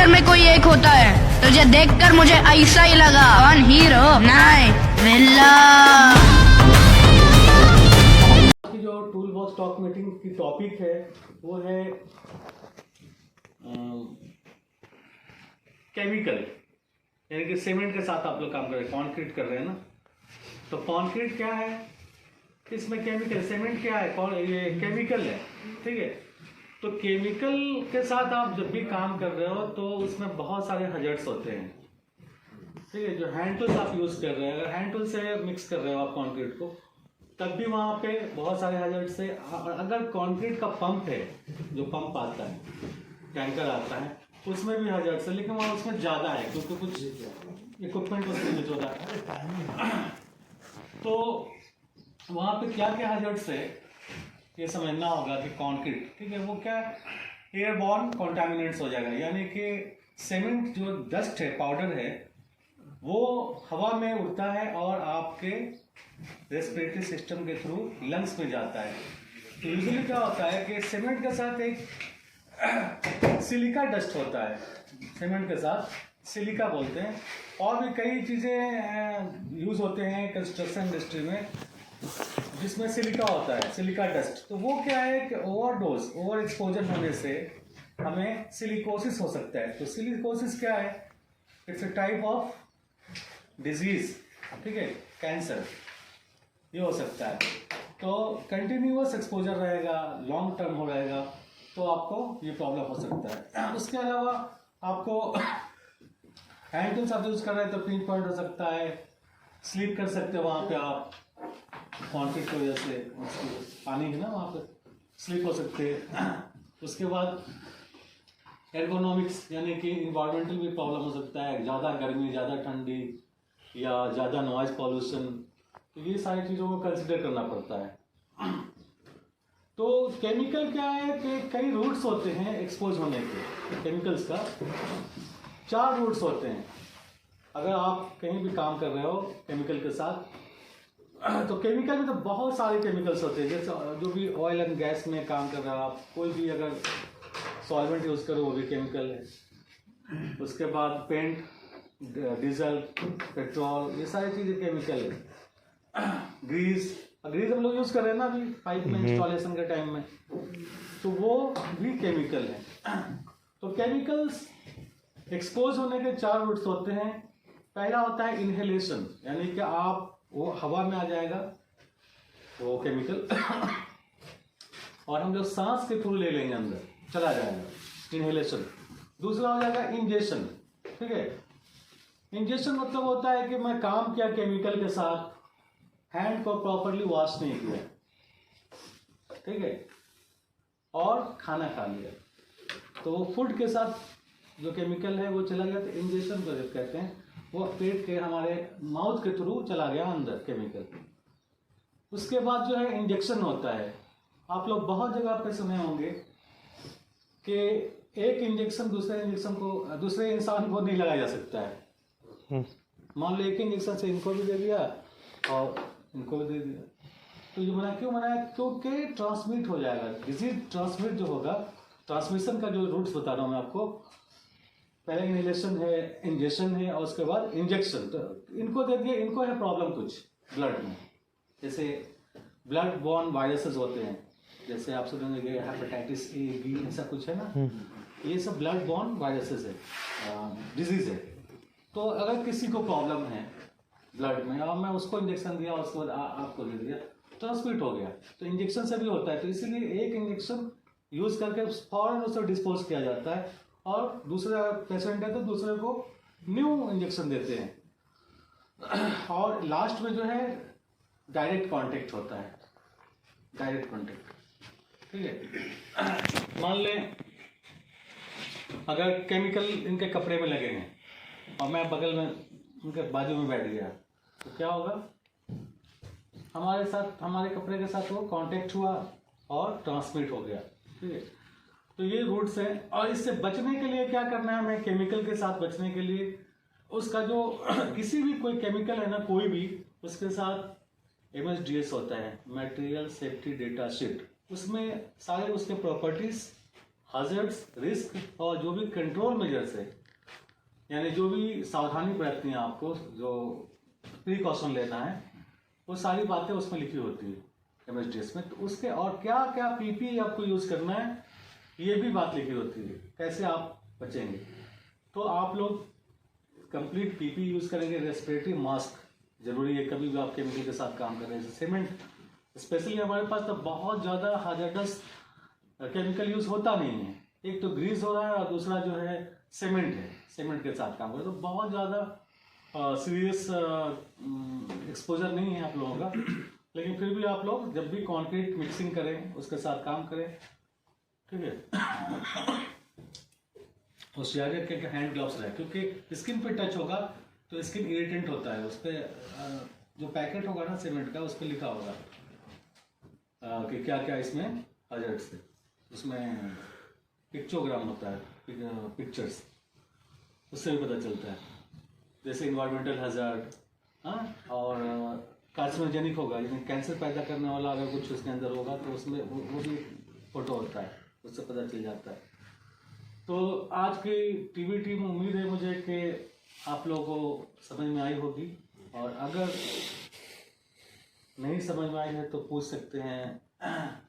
Picture में कोई एक होता है, तुझे देखकर मुझे ऐसा ही लगा। कौन हीरो? नहीं, विलन। की जो टूल बॉक्स टॉक मीटिंग की टॉपिक है वो है केमिकल, यानी कि सीमेंट के साथ आप लोग काम कर रहे हैं, कंक्रीट कर रहे हैं ना। तो कंक्रीट क्या है, इसमें केमिकल, सीमेंट क्या है, ये केमिकल है, ठीक है। तो केमिकल के साथ आप जब भी काम कर रहे हो तो उसमें बहुत सारे हजर्ट्स होते हैं, ठीक है। जो हैंड टूल्स आप यूज़ कर रहे हैं, अगर हैंड टूल से मिक्स कर रहे हो आप कंक्रीट को, तब भी वहाँ पे बहुत सारे हजर्ट्स है। अगर कंक्रीट का पंप है, जो पंप आता है, टैंकर आता है, उसमें भी हजर्ट्स है, लेकिन वहाँ उसमें ज़्यादा है क्योंकि कुछ इक्विपमेंट उसमें यूज होता है। तो वहाँ पे क्या क्या हजर्ट्स है ये समझना होगा कि कंक्रीट, ठीक है, वो क्या एयरबॉर्न कॉन्टामिनेंट्स हो जाएगा, यानी कि सीमेंट जो डस्ट है, पाउडर है, वो हवा में उड़ता है और आपके रेस्पिरेटरी सिस्टम के थ्रू लंग्स में जाता है। तो यूजुअली क्या होता है कि सीमेंट के साथ एक सिलिका डस्ट होता है, सीमेंट के साथ सिलिका बोलते हैं, और भी कई चीज़ें यूज़ होते हैं कंस्ट्रक्शन इंडस्ट्री में जिसमें सिलिका होता है, सिलिका डस्ट। तो वो क्या है कि ओवरडोज, ओवर एक्सपोजर होने से हमें सिलिकोसिस हो सकता है। तो सिलिकोसिस क्या है, it's a type of disease, ठीक है, कैंसर, ये हो सकता है। तो कंटिन्यूअस एक्सपोजर रहेगा, लॉन्ग टर्म हो रहेगा, तो आपको ये प्रॉब्लम हो सकता है। उसके अलावा आपको हैंड टूल्स आप यूज कर रहे हैं तो पिंच पॉइंट हो सकता है, स्लीप कर सकते हो वहाँ पे आप, कॉन्क्रीट की वजह से पानी है ना वहाँ पे, स्लीप हो सकते हैं। उसके बाद एर्गोनॉमिक्स, यानी कि इन्वायरमेंटल भी प्रॉब्लम हो सकता है, ज़्यादा गर्मी, ज़्यादा ठंडी या ज़्यादा नॉइज पॉल्यूशन, तो ये सारी चीज़ों को कंसिडर करना पड़ता है। तो केमिकल क्या है कि कई रूट्स होते हैं एक्सपोज होने के, केमिकल्स का 4 रूट्स होते हैं। अगर आप कहीं भी काम कर रहे हो केमिकल के साथ, तो केमिकल में तो बहुत सारे केमिकल्स होते हैं, जैसे जो भी ऑयल एंड गैस में काम कर रहे हो आप, कोई भी अगर सॉल्वेंट यूज़ करो वो भी केमिकल है। उसके बाद पेंट, डीजल, पेट्रोल, ये सारी चीज़ें केमिकल है। ग्रीस हम लोग यूज़ कर रहे हैं ना अभी पाइप में इंस्टॉलेशन के टाइम में, तो वो भी केमिकल है। तो केमिकल्स एक्सपोज होने के 4 रूट्स होते हैं। पहला होता है इनहेलेशन, यानी कि आप वो हवा में आ जाएगा वो केमिकल और हम जो सांस के थ्रू ले लेंगे अंदर चला जाएगा, इनहेलेशन। दूसरा हो जाएगा इंजेक्शन, ठीक है। इंजेक्शन मतलब होता है कि मैं काम किया केमिकल के साथ, हैंड को प्रॉपरली वॉश नहीं किया, ठीक है, और खाना खा लिया, तो वो फूड के साथ जो केमिकल है वो चला गया, तो इंजेक्शन को जब कहते हैं, वो पेट के हमारे माउथ के थ्रू चला गया अंदर केमिकल। उसके बाद जो है इंजेक्शन होता है। आप लोग बहुत जगह पे सुने होंगे कि एक इंजेक्शन दूसरे इंसान को नहीं लगाया जा सकता है। मान लो एक इंजेक्शन से इनको भी दे दिया और इनको भी दे दिया, तो ये मना क्यों मना है, क्योंकि ट्रांसमिट हो जाएगा, डिजीज ट्रांसमिट जो होगा, ट्रांसमिशन का जो रूट्स बता रहा हूँ मैं आपको, पहले इनहेलेशन है, इंजेक्शन है, और उसके बाद इंजेक्शन। तो इनको दे दिया, इनको है प्रॉब्लम कुछ ब्लड में, जैसे ब्लड बॉर्न वायरसेस होते हैं, जैसे आप सुनेंगे हेपेटाइटिस ए, बी, ऐसा कुछ है ना, ये सब ब्लड बॉर्न वायरसेस है, डिजीज है। तो अगर किसी को प्रॉब्लम है ब्लड में और मैं उसको इंजेक्शन दिया, उसके बाद आपको दे दिया, ट्रांसमिट हो गया। तो इंजेक्शन से भी होता है, तो इसीलिए एक इंजेक्शन यूज करके फौरन उसे डिस्पोज किया जाता है, और दूसरा पेशेंट है तो दूसरे को न्यू इंजेक्शन देते हैं। और लास्ट में जो है डायरेक्ट कांटेक्ट होता है, डायरेक्ट कांटेक्ट, ठीक है। मान लें अगर केमिकल इनके कपड़े में लगे हैं और मैं बगल में उनके बाजू में बैठ गया, तो क्या होगा, हमारे साथ, हमारे कपड़े के साथ वो कांटेक्ट हुआ और ट्रांसमिट हो गया, ठीक है। तो ये रूट्स हैं, और इससे बचने के लिए क्या करना है हमें, केमिकल के साथ बचने के लिए उसका जो किसी भी कोई केमिकल है ना, कोई भी, उसके साथ MSDS होता है, मटेरियल सेफ्टी डेटा शीट। उसमें सारे उसके प्रॉपर्टीज, हजर्ड्स, रिस्क और जो भी कंट्रोल मेजर्स है यानी जो भी सावधानी बरतनी है आपको, जो प्रिकॉशन लेना है, वो सारी बातें उसमें लिखी होती है MSDS में। तो उसके और क्या क्या PPE आपको यूज़ करना है, ये भी बात लिखी होती है, कैसे आप बचेंगे। तो आप लोग कंप्लीट PPE यूज़ करेंगे। रेस्पिरेटरी मास्क जरूरी है, कभी भी आप केमिकल के साथ काम कर रहे हैं। सीमेंट स्पेशली हमारे पास तो बहुत ज़्यादा हाइड्रेटस केमिकल यूज़ होता नहीं है। एक तो ग्रीस हो रहा है और दूसरा जो है सीमेंट है, सीमेंट के साथ काम कर रहे हैं, तो बहुत ज़्यादा सीरियस एक्सपोजर नहीं है आप लोगों का। लेकिन फिर भी आप लोग जब भी कंक्रीट मिक्सिंग करें, उसके साथ काम करें, ठीक है। होशियारी रखें कि हैंड ग्लव्स रहे, क्योंकि स्किन पे टच होगा तो स्किन इरिटेंट होता है। उस पर जो पैकेट होगा ना सीमेंट का, उस पर लिखा होगा कि क्या क्या इसमें हजार्ड्स है। उसमें पिक्चोग्राम होता है, पिक्चर्स, उससे भी पता चलता है। जैसे इन्वायरमेंटल हजार्ड, हाँ, और कार्सिनोजेनिक होगा, यानी कैंसर पैदा करने वाला अगर कुछ उसके अंदर होगा तो उसमें वो भी फोटो होता है, उससे पता चल जाता है। तो आज की टीवी टीम, उम्मीद है मुझे कि आप लोगों को समझ में आई होगी, और अगर नहीं समझ में आई है तो पूछ सकते हैं